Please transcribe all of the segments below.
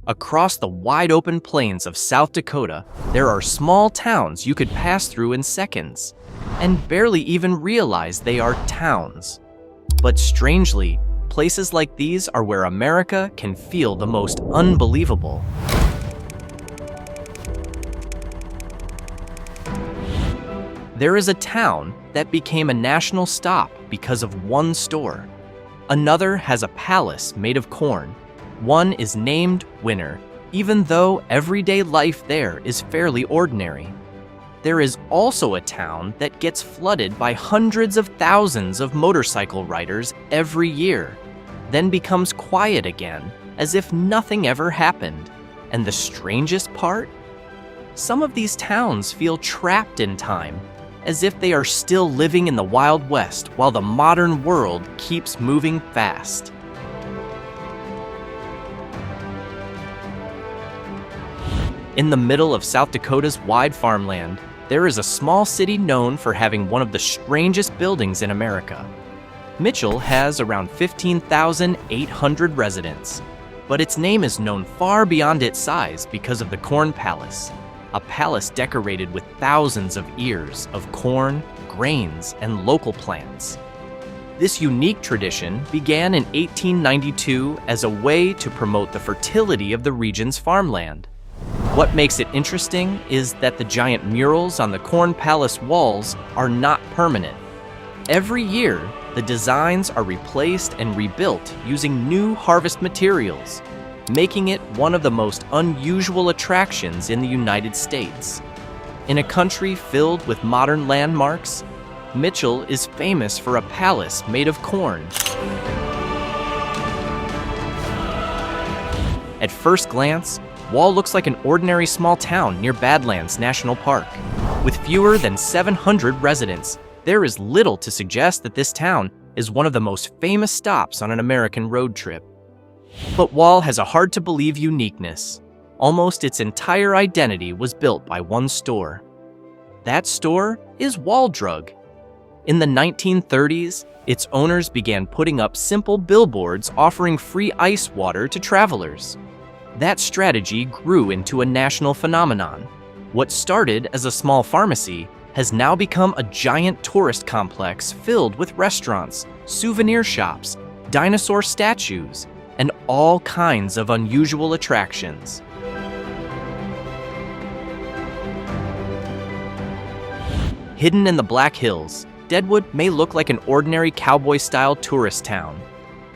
Across the wide-open plains of South Dakota, there are small towns you could pass through in seconds, and barely even realize they are towns. But strangely, places like these are where America can feel the most unbelievable. There is a town that became a national stop because of one store. Another has a palace made of corn. One is named Winter, even though everyday life there is fairly ordinary. There is also a town that gets flooded by hundreds of thousands of motorcycle riders every year, then becomes quiet again, as if nothing ever happened. And the strangest part? Some of these towns feel trapped in time, as if they are still living in the Wild West while the modern world keeps moving fast. In the middle of South Dakota's wide farmland, there is a small city known for having one of the strangest buildings in America. Mitchell has around 15,800 residents, but its name is known far beyond its size because of the Corn Palace, a palace decorated with thousands of ears of corn, grains, and local plants. This unique tradition began in 1892 as a way to promote the fertility of the region's farmland. What makes it interesting is that the giant murals on the Corn Palace walls are not permanent. Every year, the designs are replaced and rebuilt using new harvest materials, making it one of the most unusual attractions in the United States. In a country filled with modern landmarks, Mitchell is famous for a palace made of corn. At first glance, Wall looks like an ordinary small town near Badlands National Park. With fewer than 700 residents, there is little to suggest that this town is one of the most famous stops on an American road trip. But Wall has a hard-to-believe uniqueness. Almost its entire identity was built by one store. That store is Wall Drug. In the 1930s, its owners began putting up simple billboards offering free ice water to travelers. That strategy grew into a national phenomenon. What started as a small pharmacy has now become a giant tourist complex filled with restaurants, souvenir shops, dinosaur statues, and all kinds of unusual attractions. Hidden in the Black Hills, Deadwood may look like an ordinary cowboy-style tourist town.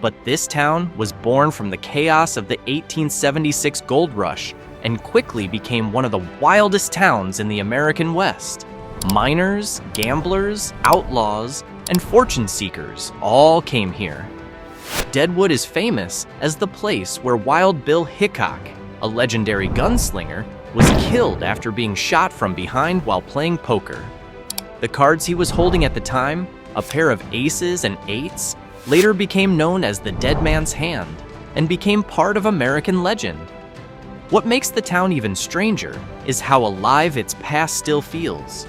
But this town was born from the chaos of the 1876 gold rush and quickly became one of the wildest towns in the American West. Miners, gamblers, outlaws, and fortune seekers all came here. Deadwood is famous as the place where Wild Bill Hickok, a legendary gunslinger, was killed after being shot from behind while playing poker. The cards he was holding at the time, a pair of aces and eights, later became known as the Dead Man's Hand and became part of American legend. What makes the town even stranger is how alive its past still feels.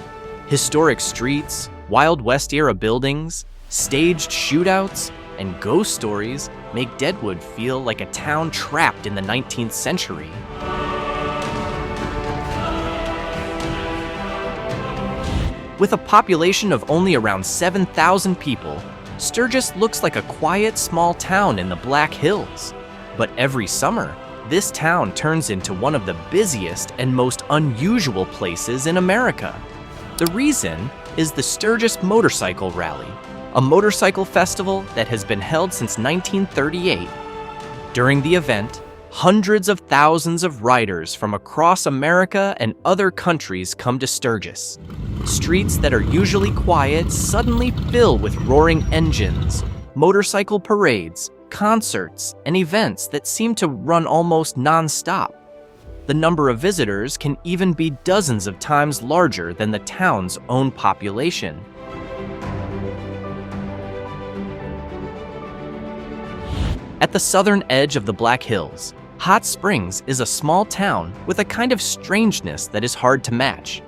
Historic streets, Wild West-era buildings, staged shootouts, and ghost stories make Deadwood feel like a town trapped in the 19th century. With a population of only around 7,000 people, Sturgis looks like a quiet small town in the Black Hills. But every summer, this town turns into one of the busiest and most unusual places in America. The reason is the Sturgis Motorcycle Rally, a motorcycle festival that has been held since 1938. During the event, hundreds of thousands of riders from across America and other countries come to Sturgis. Streets that are usually quiet suddenly fill with roaring engines, motorcycle parades, concerts, and events that seem to run almost non-stop. The number of visitors can even be dozens of times larger than the town's own population. At the southern edge of the Black Hills, Hot Springs is a small town with a kind of strangeness that is hard to match.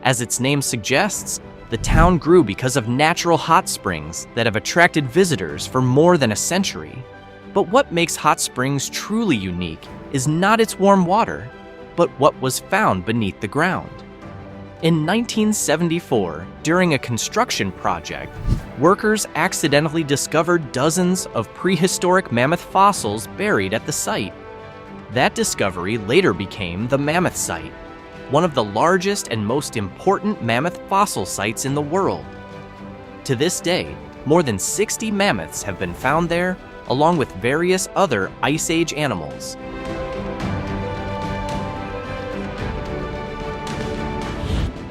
As its name suggests, the town grew because of natural hot springs that have attracted visitors for more than a century. But what makes Hot Springs truly unique is not its warm water, but what was found beneath the ground. In 1974, during a construction project, workers accidentally discovered dozens of prehistoric mammoth fossils buried at the site. That discovery later became the Mammoth Site, one of the largest and most important mammoth fossil sites in the world. To this day, more than 60 mammoths have been found there, along with various other Ice Age animals.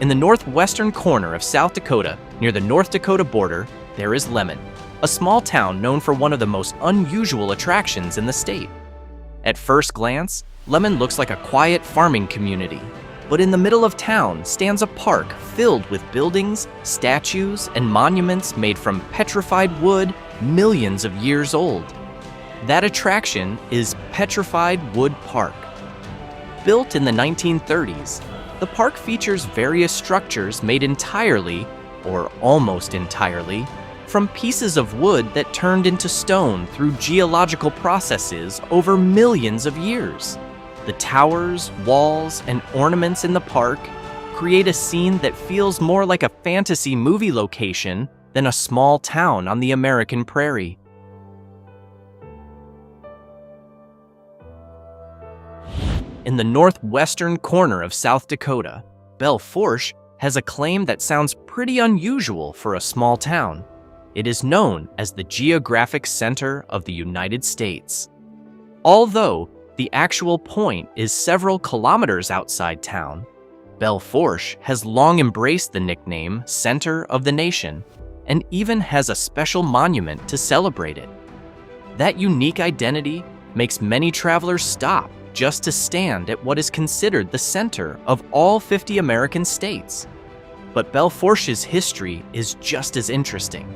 In the northwestern corner of South Dakota, near the North Dakota border, there is Lemmon, a small town known for one of the most unusual attractions in the state. At first glance, Lemmon looks like a quiet farming community, but in the middle of town stands a park filled with buildings, statues, and monuments made from petrified wood millions of years old. That attraction is Petrified Wood Park. Built in the 1930s, the park features various structures made entirely, or almost entirely, from pieces of wood that turned into stone through geological processes over millions of years. The towers, walls, and ornaments in the park create a scene that feels more like a fantasy movie location than a small town on the American prairie. In the northwestern corner of South Dakota, Fourche has a claim that sounds pretty unusual for a small town. It is known as the Geographic Center of the United States. Although the actual point is several kilometers outside town, Fourche has long embraced the nickname Center of the Nation and even has a special monument to celebrate it. That unique identity makes many travelers stop just to stand at what is considered the center of all 50 American states. But Fourche's history is just as interesting.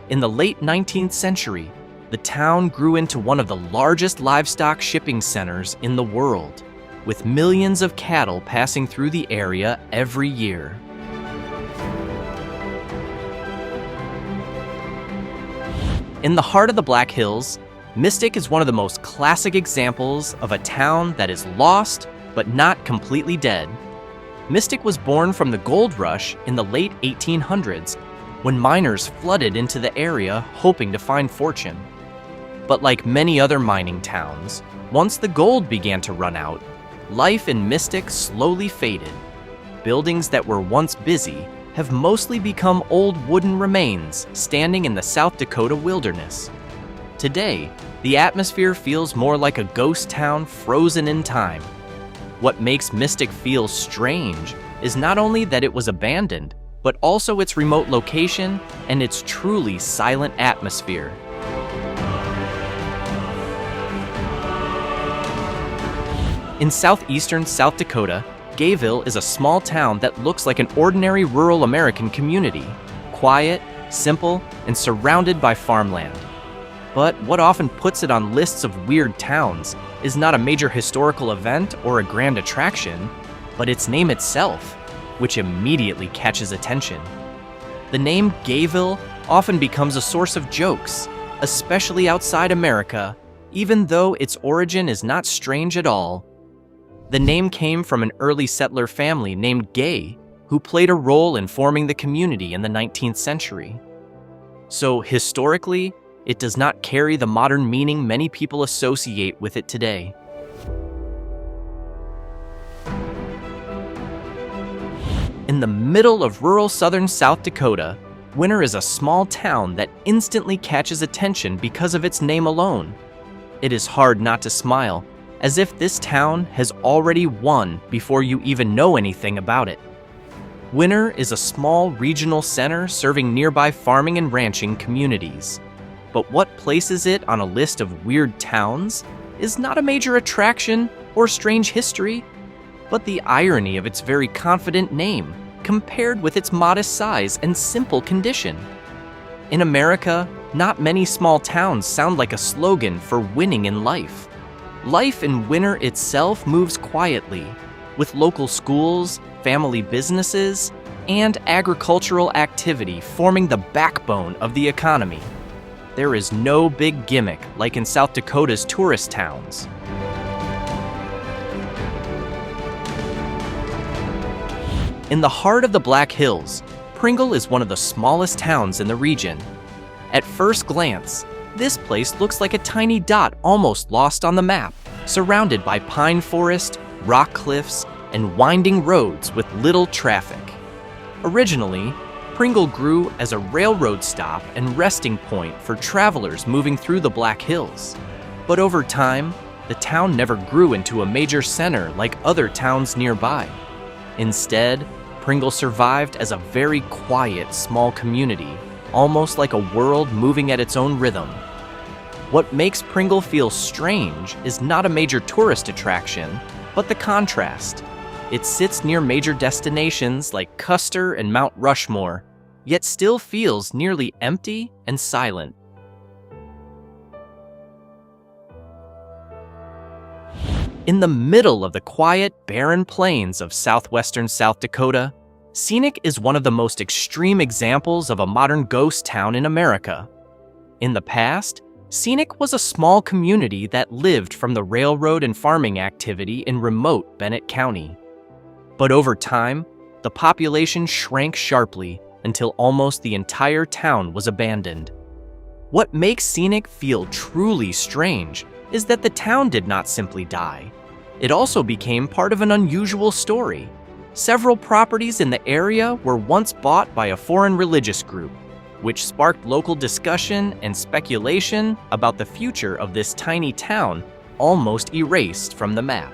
In the late 19th century, the town grew into one of the largest livestock shipping centers in the world, with millions of cattle passing through the area every year. In the heart of the Black Hills, Mystic is one of the most classic examples of a town that is lost but not completely dead. Mystic was born from the gold rush in the late 1800s, when miners flooded into the area hoping to find fortune. But like many other mining towns, once the gold began to run out, life in Mystic slowly faded. Buildings that were once busy have mostly become old wooden remains standing in the South Dakota wilderness. Today, the atmosphere feels more like a ghost town frozen in time. What makes Mystic feel strange is not only that it was abandoned, but also its remote location and its truly silent atmosphere. In southeastern South Dakota, Gayville is a small town that looks like an ordinary rural American community, quiet, simple, and surrounded by farmland. But what often puts it on lists of weird towns is not a major historical event or a grand attraction, but its name itself, which immediately catches attention. The name Gayville often becomes a source of jokes, especially outside America, even though its origin is not strange at all. The name came from an early settler family named Gay, who played a role in forming the community in the 19th century. So historically, it does not carry the modern meaning many people associate with it today. In the middle of rural southern South Dakota, Winter is a small town that instantly catches attention because of its name alone. It is hard not to smile, as if this town has already won before you even know anything about it. Winter is a small regional center serving nearby farming and ranching communities. But what places it on a list of weird towns is not a major attraction or strange history, but the irony of its very confident name compared with its modest size and simple condition. In America, not many small towns sound like a slogan for winning in life. Life in Winter itself moves quietly, with local schools, family businesses, and agricultural activity forming the backbone of the economy. There is no big gimmick like in South Dakota's tourist towns. In the heart of the Black Hills, Pringle is one of the smallest towns in the region. At first glance, this place looks like a tiny dot almost lost on the map, surrounded by pine forest, rock cliffs, and winding roads with little traffic. Originally, Pringle grew as a railroad stop and resting point for travelers moving through the Black Hills. But over time, the town never grew into a major center like other towns nearby. Instead, Pringle survived as a very quiet, small community, almost like a world moving at its own rhythm. What makes Pringle feel strange is not a major tourist attraction, but the contrast. It sits near major destinations like Custer and Mount Rushmore, yet still feels nearly empty and silent. In the middle of the quiet, barren plains of southwestern South Dakota, Scenic is one of the most extreme examples of a modern ghost town in America. In the past, Scenic was a small community that lived from the railroad and farming activity in remote Bennett County. But over time, the population shrank sharply until almost the entire town was abandoned. What makes Scenic feel truly strange is that the town did not simply die. It also became part of an unusual story. Several properties in the area were once bought by a foreign religious group, which sparked local discussion and speculation about the future of this tiny town, almost erased from the map.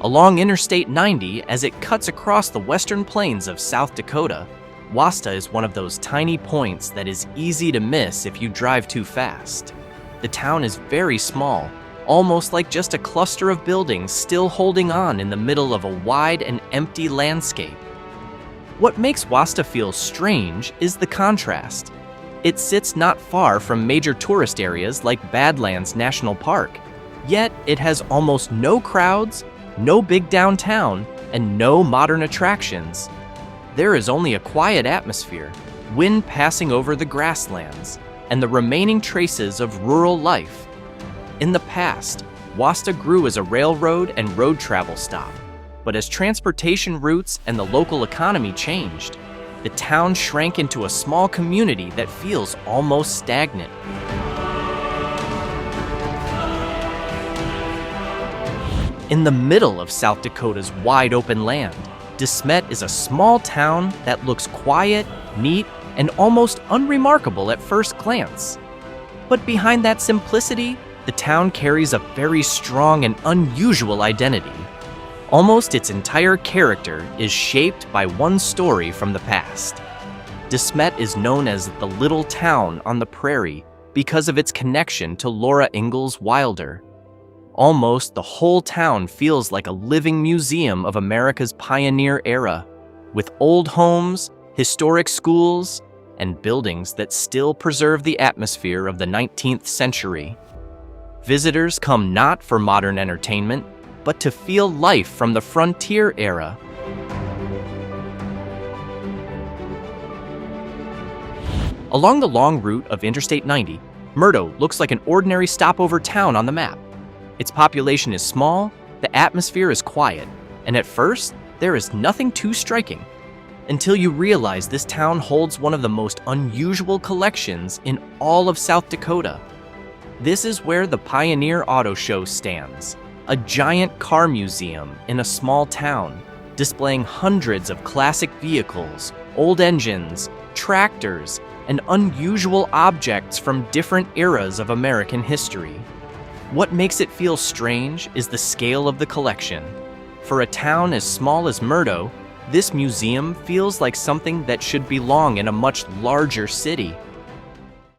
Along Interstate 90, as it cuts across the western plains of South Dakota, Wasta is one of those tiny points that is easy to miss if you drive too fast. The town is very small, almost like just a cluster of buildings still holding on in the middle of a wide and empty landscape. What makes Wasta feel strange is the contrast. It sits not far from major tourist areas like Badlands National Park, yet it has almost no crowds, no big downtown, and no modern attractions. There is only a quiet atmosphere, wind passing over the grasslands, and the remaining traces of rural life. In the past, Wasta grew as a railroad and road travel stop, but as transportation routes and the local economy changed, the town shrank into a small community that feels almost stagnant. In the middle of South Dakota's wide open land, Smet is a small town that looks quiet, neat, and almost unremarkable at first glance. But behind that simplicity, the town carries a very strong and unusual identity. Almost its entire character is shaped by one story from the past. Smet is known as the Little Town on the Prairie because of its connection to Laura Ingalls Wilder. Almost the whole town feels like a living museum of America's pioneer era, with old homes, historic schools, and buildings that still preserve the atmosphere of the 19th century. Visitors come not for modern entertainment, but to feel life from the frontier era. Along the long route of Interstate 90, Murdo looks like an ordinary stopover town on the map. Its population is small, the atmosphere is quiet, and at first, there is nothing too striking. Until you realize this town holds one of the most unusual collections in all of South Dakota. This is where the Pioneer Auto Show stands, a giant car museum in a small town, displaying hundreds of classic vehicles, old engines, tractors, and unusual objects from different eras of American history. What makes it feel strange is the scale of the collection. For a town as small as Murdo, this museum feels like something that should belong in a much larger city.